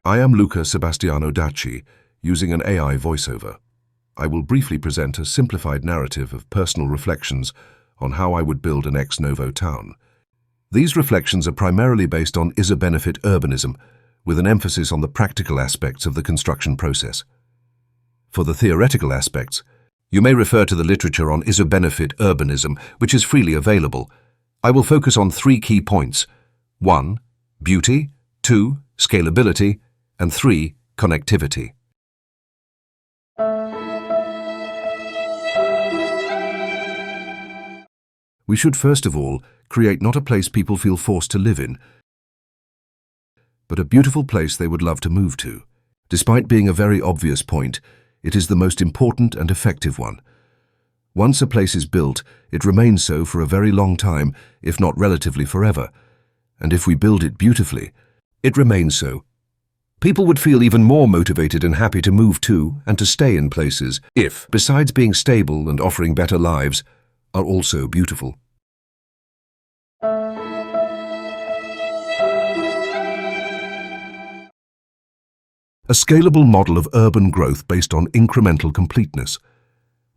I am Luca Sebastiano Dacci, using an AI voiceover. I will briefly present a simplified narrative of personal reflections on how I would build an ex novo town. These reflections are primarily based on is-a-benefit urbanism, with an emphasis on the practical aspects of the construction process. For the theoretical aspects, you may refer to the literature on is-a-benefit urbanism, which is freely available. I will focus on 3 key points: 1. Beauty, 2. Scalability, and 3. Connectivity. We should first of all create not a place people feel forced to live in, but a beautiful place they would love to move to. Despite being a very obvious point, it is the most important and effective one. Once a place is built, it remains so for a very long time, if not relatively forever. And if we build it beautifully, it remains so. People would feel even more motivated and happy to move to and to stay in places if, besides being stable and offering better lives, are also beautiful. A scalable model of urban growth based on incremental completeness.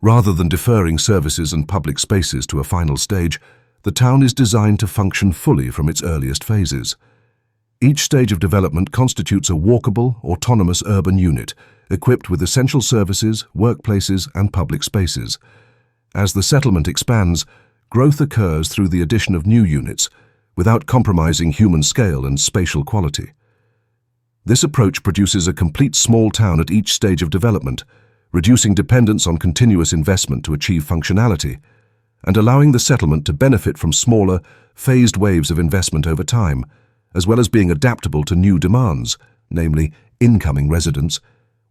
Rather than deferring services and public spaces to a final stage, the town is designed to function fully from its earliest phases. Each stage of development constitutes a walkable, autonomous urban unit, equipped with essential services, workplaces, and public spaces. As the settlement expands, growth occurs through the addition of new units, without compromising human scale and spatial quality. This approach produces a complete small town at each stage of development, reducing dependence on continuous investment to achieve functionality, and allowing the settlement to benefit from smaller, phased waves of investment over time, as well as being adaptable to new demands, namely incoming residents,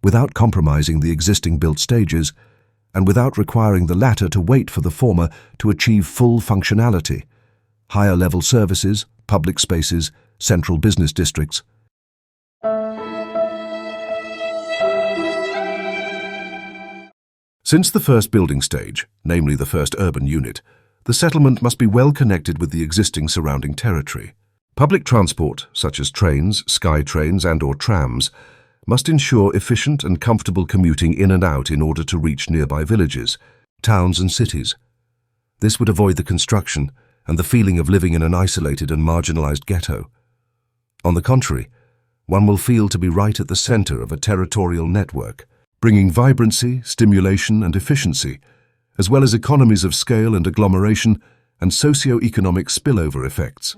without compromising the existing built stages, and without requiring the latter to wait for the former to achieve full functionality. Higher-level services, public spaces, central business districts. Since the first building stage, namely the first urban unit, the settlement must be well connected with the existing surrounding territory. Public transport, such as trains, sky trains and/or trams, must ensure efficient and comfortable commuting in and out in order to reach nearby villages, towns and cities. This would avoid the construction and the feeling of living in an isolated and marginalized ghetto. On the contrary, one will feel to be right at the center of a territorial network, bringing vibrancy, stimulation and efficiency, as well as economies of scale and agglomeration and socio-economic spillover effects.